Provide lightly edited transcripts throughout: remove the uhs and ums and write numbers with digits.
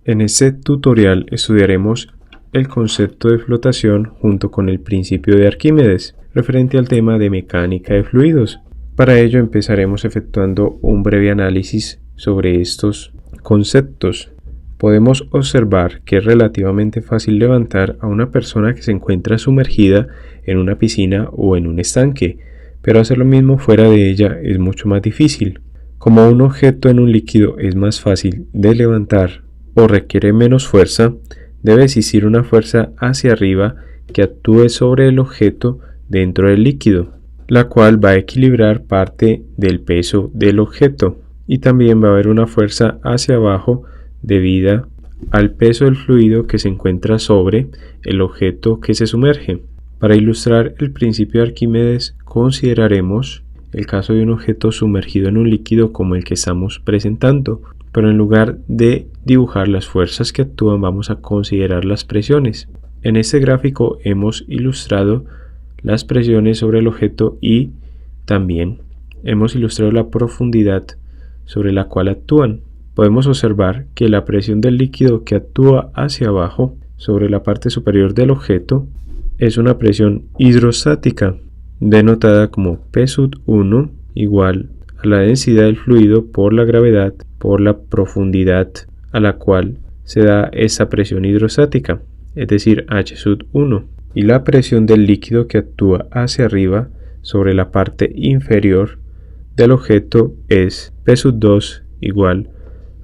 En este tutorial estudiaremos el concepto de flotación junto con el principio de Arquímedes, referente al tema de mecánica de fluidos. Para ello empezaremos efectuando un breve análisis sobre estos conceptos. Podemos observar que es relativamente fácil levantar a una persona que se encuentra sumergida en una piscina o en un estanque, pero hacer lo mismo fuera de ella es mucho más difícil. Como un objeto en un líquido es más fácil de levantar o requiere menos fuerza, debe existir una fuerza hacia arriba que actúe sobre el objeto dentro del líquido, la cual va a equilibrar parte del peso del objeto, y también va a haber una fuerza hacia abajo debida al peso del fluido que se encuentra sobre el objeto que se sumerge. Para ilustrar el principio de Arquímedes, consideraremos el caso de un objeto sumergido en un líquido como el que estamos presentando, pero en lugar de dibujar las fuerzas que actúan vamos a considerar las presiones. En este gráfico hemos ilustrado las presiones sobre el objeto y también hemos ilustrado la profundidad sobre la cual actúan. Podemos observar que la presión del líquido que actúa hacia abajo sobre la parte superior del objeto es una presión hidrostática, denotada como P1 igual a la densidad del fluido por la gravedad por la profundidad a la cual se da esa presión hidrostática, es decir, H1, y la presión del líquido que actúa hacia arriba sobre la parte inferior del objeto es P2 igual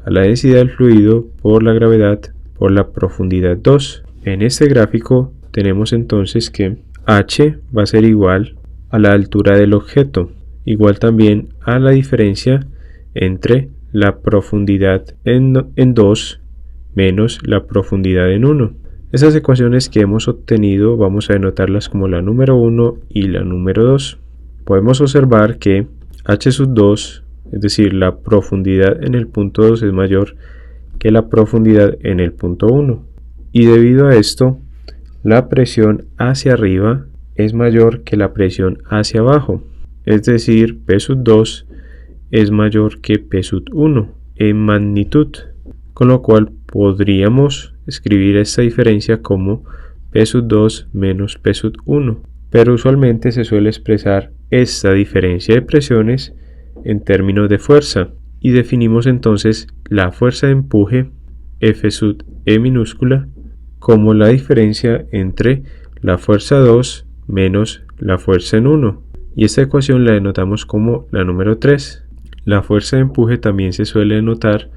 a la densidad del fluido por la gravedad por la profundidad 2. En este gráfico tenemos entonces que H va a ser igual a la altura del objeto, igual también a la diferencia entre la profundidad en 2 menos la profundidad en 1. Esas ecuaciones que hemos obtenido vamos a denotarlas como la número 1 y la número 2. Podemos observar que H2, es decir, la profundidad en el punto 2 es mayor que la profundidad en el punto 1. Y debido a esto, la presión hacia arriba es mayor que la presión hacia abajo. Es decir, P2 es mayor que P1 en magnitud, con lo cual podríamos escribir esta diferencia como P2 menos P1, pero usualmente se suele expresar esta diferencia de presiones en términos de fuerza, y definimos entonces la fuerza de empuje F(E) minúscula como la diferencia entre la fuerza 2 menos la fuerza en 1, y esta ecuación la denotamos como la número 3. La fuerza de empuje también se suele denotar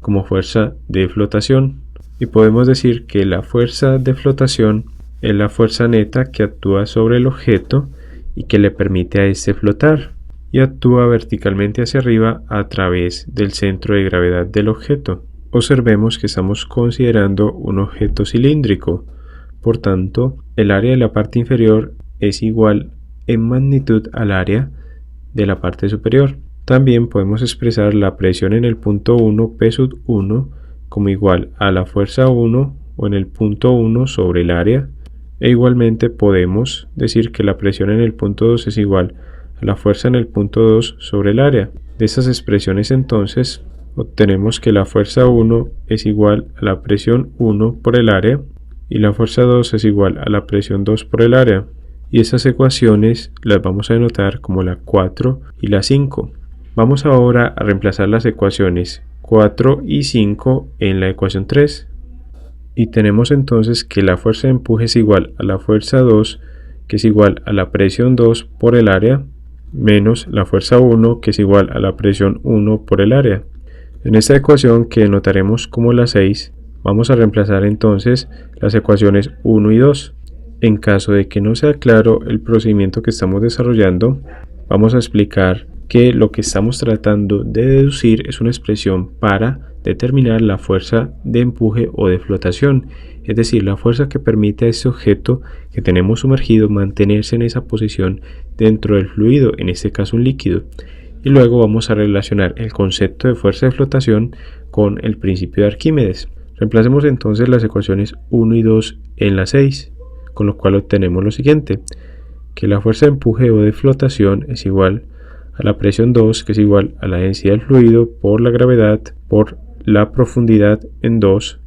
como fuerza de flotación, y podemos decir que la fuerza de flotación es la fuerza neta que actúa sobre el objeto y que le permite a este flotar, y actúa verticalmente hacia arriba a través del centro de gravedad del objeto. Observemos que estamos considerando un objeto cilíndrico, por tanto, el área de la parte inferior es igual en magnitud al área de la parte superior. También podemos expresar la presión en el punto 1 P1 como igual a la fuerza 1 o en el punto 1 sobre el área, e igualmente podemos decir que la presión en el punto 2 es igual a la fuerza en el punto 2 sobre el área. De estas expresiones entonces obtenemos que la fuerza 1 es igual a la presión 1 por el área y la fuerza 2 es igual a la presión 2 por el área, y esas ecuaciones las vamos a denotar como la 4 y la 5. Vamos ahora a reemplazar las ecuaciones 4 y 5 en la ecuación 3, y tenemos entonces que la fuerza de empuje es igual a la fuerza 2, que es igual a la presión 2 por el área, menos la fuerza 1, que es igual a la presión 1 por el área. En esta ecuación, que denotaremos como la 6, vamos a reemplazar entonces las ecuaciones 1 y 2. En caso de que no sea claro el procedimiento que estamos desarrollando, vamos a explicar que lo que estamos tratando de deducir es una expresión para determinar la fuerza de empuje o de flotación, es decir, la fuerza que permite a este objeto que tenemos sumergido mantenerse en esa posición dentro del fluido, en este caso un líquido. Y luego vamos a relacionar el concepto de fuerza de flotación con el principio de Arquímedes. Reemplacemos entonces las ecuaciones 1 y 2 en la 6, con lo cual obtenemos lo siguiente, que la fuerza de empuje o de flotación es igual a la presión 2, que es igual a la densidad del fluido por la gravedad por la profundidad en 2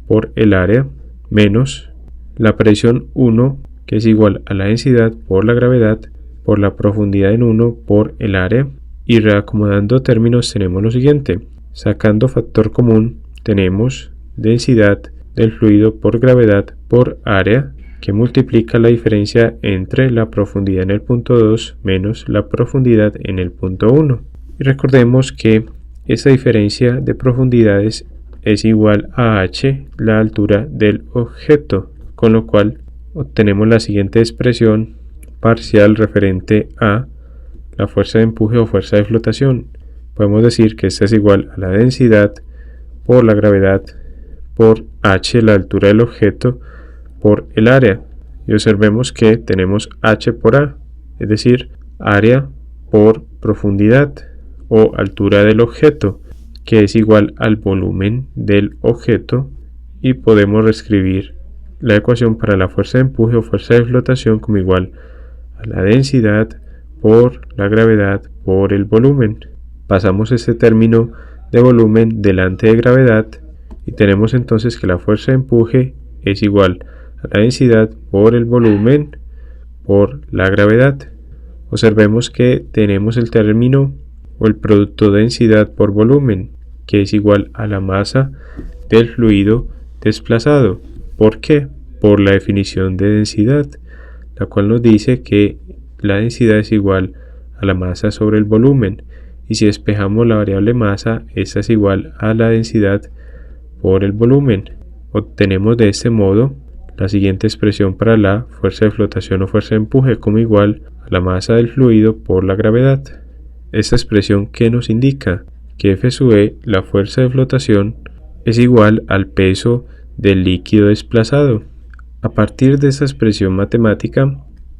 por el área menos la presión 1, que es igual a la densidad por la gravedad por la profundidad en 1 por el área. Y reacomodando términos tenemos lo siguiente: sacando factor común tenemos densidad del fluido por gravedad por área, que multiplica la diferencia entre la profundidad en el punto 2 menos la profundidad en el punto 1. Y recordemos que esta diferencia de profundidades es igual a h, la altura del objeto, con lo cual obtenemos la siguiente expresión parcial referente a la fuerza de empuje o fuerza de flotación. Podemos decir que esta es igual a la densidad por la gravedad por h, la altura del objeto, por el área. Y observemos que tenemos h por a, es decir, área por profundidad o altura del objeto, que es igual al volumen del objeto, y podemos reescribir la ecuación para la fuerza de empuje o fuerza de flotación como igual a la densidad por la gravedad por el volumen. Pasamos este término de volumen delante de gravedad y tenemos entonces que la fuerza de empuje es igual a la densidad por el volumen por la gravedad. Observemos que tenemos el término o el producto densidad por volumen, que es igual a la masa del fluido desplazado. ¿Por qué? Por la definición de densidad, la cual nos dice que la densidad es igual a la masa sobre el volumen, y si despejamos la variable masa, esta es igual a la densidad por el volumen. Obtenemos de este modo la siguiente expresión para la fuerza de flotación o fuerza de empuje como igual a la masa del fluido por la gravedad. Esta expresión que nos indica que F sub E, la fuerza de flotación, es igual al peso del líquido desplazado. A partir de esta expresión matemática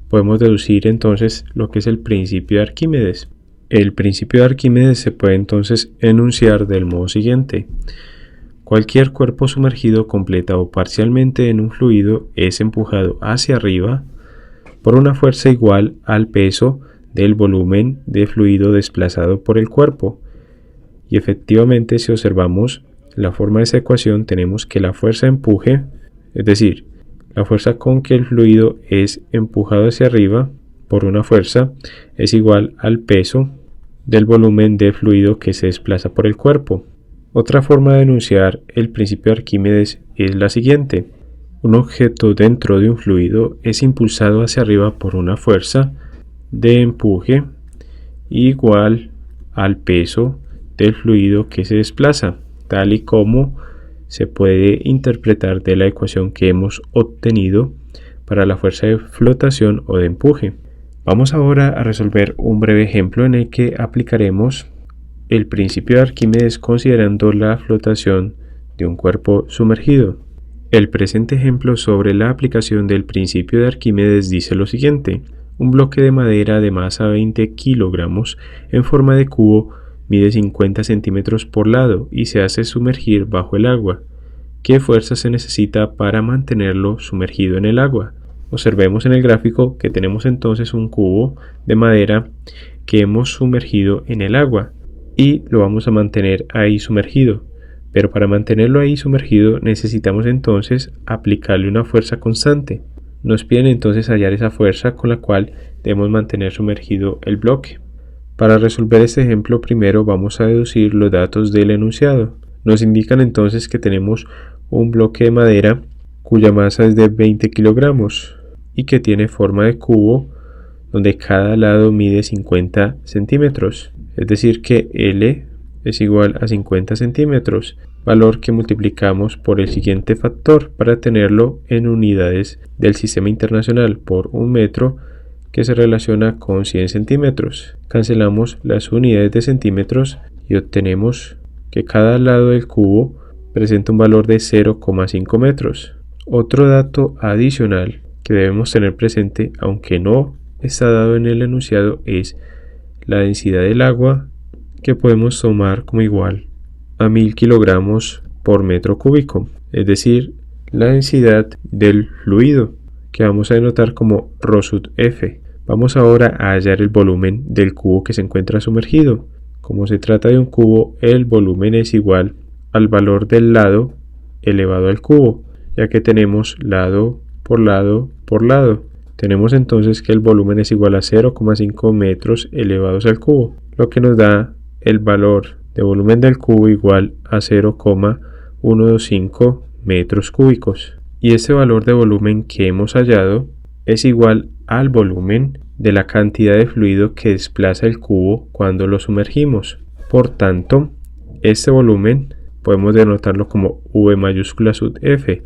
podemos deducir entonces lo que es el principio de Arquímedes. El principio de Arquímedes se puede entonces enunciar del modo siguiente: cualquier cuerpo sumergido completa o parcialmente en un fluido es empujado hacia arriba por una fuerza igual al peso del volumen de fluido desplazado por el cuerpo. Y efectivamente, si observamos la forma de esa ecuación, tenemos que la fuerza de empuje, es decir, la fuerza con que el fluido es empujado hacia arriba por una fuerza, es igual al peso del volumen de fluido que se desplaza por el cuerpo. Otra forma de enunciar el principio de Arquímedes es la siguiente: un objeto dentro de un fluido es impulsado hacia arriba por una fuerza de empuje igual al peso del fluido que se desplaza, tal y como se puede interpretar de la ecuación que hemos obtenido para la fuerza de flotación o de empuje. Vamos ahora a resolver un breve ejemplo en el que aplicaremos el principio de Arquímedes considerando la flotación de un cuerpo sumergido. El presente ejemplo sobre la aplicación del principio de Arquímedes dice lo siguiente: un bloque de madera de masa 20 kilogramos en forma de cubo mide 50 centímetros por lado y se hace sumergir bajo el agua. ¿Qué fuerza se necesita para mantenerlo sumergido en el agua? Observemos en el gráfico que tenemos entonces un cubo de madera que hemos sumergido en el agua y lo vamos a mantener ahí sumergido. Pero para mantenerlo ahí sumergido necesitamos entonces aplicarle una fuerza constante. Nos piden entonces hallar esa fuerza con la cual debemos mantener sumergido el bloque. Para resolver este ejemplo, primero vamos a deducir los datos del enunciado. Nos indican entonces que tenemos un bloque de madera cuya masa es de 20 kilogramos y que tiene forma de cubo donde cada lado mide 50 centímetros. Es decir que L es igual a 50 centímetros, valor que multiplicamos por el siguiente factor para tenerlo en unidades del sistema internacional por un metro, que se relaciona con 100 centímetros. Cancelamos las unidades de centímetros y obtenemos que cada lado del cubo presenta un valor de 0,5 metros. Otro dato adicional que debemos tener presente, aunque no está dado en el enunciado, es la densidad del agua, que podemos tomar como igual a 1000 kilogramos por metro cúbico, es decir, la densidad del fluido, que vamos a denotar como ρ sub F. Vamos ahora a hallar el volumen del cubo que se encuentra sumergido. Como se trata de un cubo, el volumen es igual al valor del lado elevado al cubo, ya que tenemos lado por lado por lado. Tenemos entonces que el volumen es igual a 0,5 metros elevados al cubo, lo que nos da el valor de volumen del cubo igual a 0,125 metros cúbicos. Y este valor de volumen que hemos hallado es igual al volumen de la cantidad de fluido que desplaza el cubo cuando lo sumergimos. Por tanto, este volumen podemos denotarlo como V mayúscula sub F,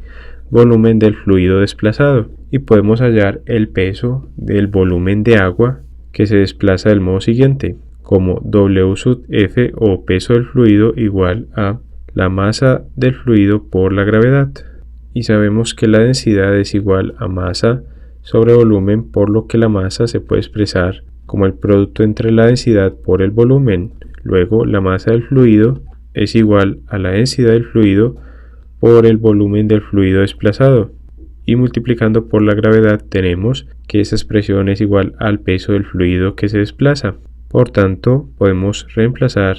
volumen del fluido desplazado, y podemos hallar el peso del volumen de agua que se desplaza del modo siguiente, como W sub F o peso del fluido igual a la masa del fluido por la gravedad. Y sabemos que la densidad es igual a masa sobre volumen, por lo que la masa se puede expresar como el producto entre la densidad por el volumen. Luego, la masa del fluido es igual a la densidad del fluido por el volumen del fluido desplazado. Y multiplicando por la gravedad tenemos que esa expresión es igual al peso del fluido que se desplaza. Por tanto, podemos reemplazar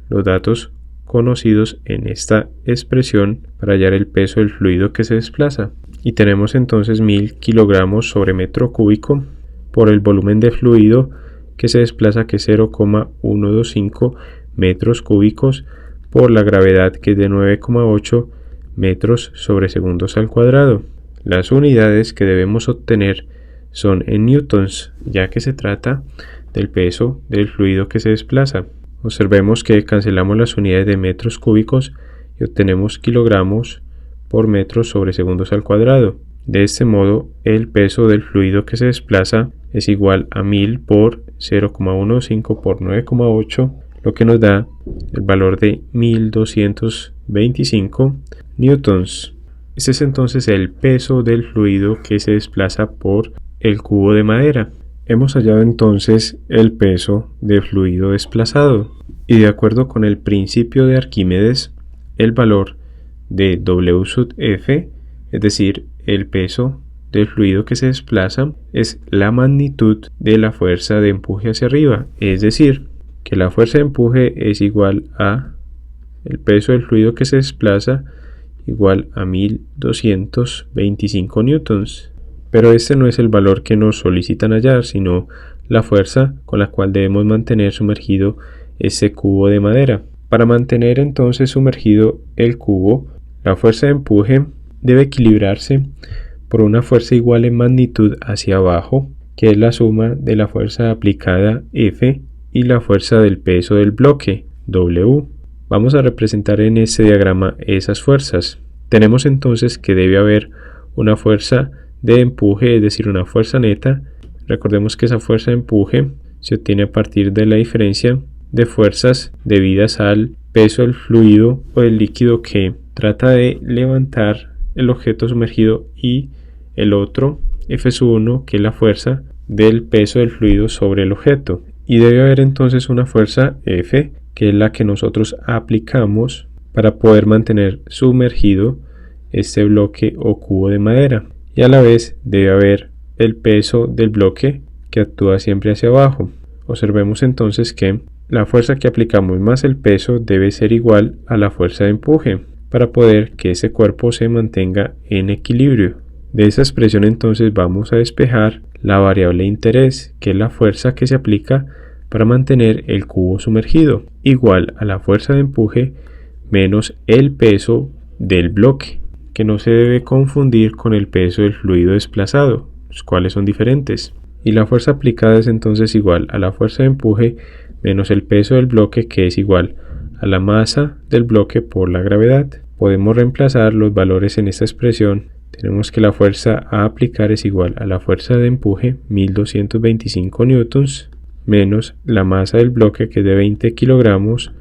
los datos conocidos en esta expresión para hallar el peso del fluido que se desplaza. Y tenemos entonces 1000 kilogramos sobre metro cúbico por el volumen de fluido que se desplaza, que es 0,125 metros cúbicos, por la gravedad, que es de 9,8 metros sobre segundos al cuadrado. Las unidades que debemos obtener son en newtons, ya que se trata del peso del fluido que se desplaza. Observemos que cancelamos las unidades de metros cúbicos y obtenemos kilogramos por metro sobre segundos al cuadrado. De este modo, el peso del fluido que se desplaza es igual a 1000 por 0,15 por 9,8, lo que nos da el valor de 1225 newtons. Este es entonces el peso del fluido que se desplaza por el cubo de madera. Hemos hallado entonces el peso del fluido desplazado, y de acuerdo con el principio de Arquímedes, el valor de W sub F, es decir, el peso del fluido que se desplaza, es la magnitud de la fuerza de empuje hacia arriba, es decir, que la fuerza de empuje es igual a el peso del fluido que se desplaza, igual a 1225 newtons. Pero este no es el valor que nos solicitan hallar, sino la fuerza con la cual debemos mantener sumergido ese cubo de madera. Para mantener entonces sumergido el cubo, la fuerza de empuje debe equilibrarse por una fuerza igual en magnitud hacia abajo, que es la suma de la fuerza aplicada F y la fuerza del peso del bloque, W. Vamos a representar en este diagrama esas fuerzas. Tenemos entonces que debe haber una fuerza de empuje, es decir, una fuerza neta. Recordemos que esa fuerza de empuje se obtiene a partir de la diferencia de fuerzas debidas al peso del fluido o del líquido que trata de levantar el objeto sumergido, y el otro, F1, que es la fuerza del peso del fluido sobre el objeto. Y debe haber entonces una fuerza F, que es la que nosotros aplicamos para poder mantener sumergido este bloque o cubo de madera. Y a la vez debe haber el peso del bloque, que actúa siempre hacia abajo. Observemos entonces que la fuerza que aplicamos más el peso debe ser igual a la fuerza de empuje para poder que ese cuerpo se mantenga en equilibrio. De esa expresión entonces vamos a despejar la variable de interés, que es la fuerza que se aplica para mantener el cubo sumergido, igual a la fuerza de empuje menos el peso del bloque, que no se debe confundir con el peso del fluido desplazado, los cuales son diferentes. Y la fuerza aplicada es entonces igual a la fuerza de empuje menos el peso del bloque, que es igual a la masa del bloque por la gravedad. Podemos reemplazar los valores en esta expresión. Tenemos que la fuerza a aplicar es igual a la fuerza de empuje, 1225 newtons, menos la masa del bloque, que es de 20 kilogramos,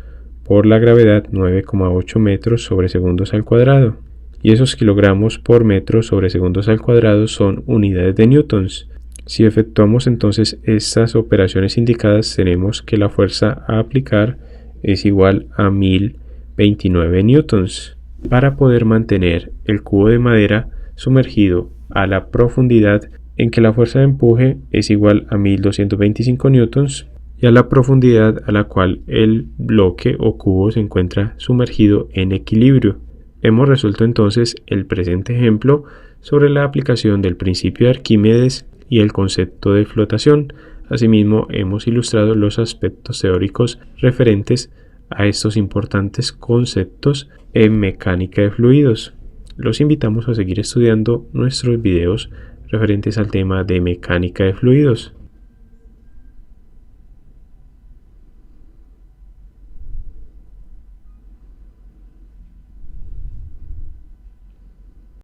por la gravedad, 9,8 metros sobre segundos al cuadrado. Y esos kilogramos por metro sobre segundos al cuadrado son unidades de newtons. Si efectuamos entonces estas operaciones indicadas, tenemos que la fuerza a aplicar es igual a 1029 newtons. Para poder mantener el cubo de madera sumergido a la profundidad en que la fuerza de empuje es igual a 1225 newtons y a la profundidad a la cual el bloque o cubo se encuentra sumergido en equilibrio. Hemos resuelto entonces el presente ejemplo sobre la aplicación del principio de Arquímedes y el concepto de flotación. Asimismo, hemos ilustrado los aspectos teóricos referentes a estos importantes conceptos en mecánica de fluidos. Los invitamos a seguir estudiando nuestros videos referentes al tema de mecánica de fluidos.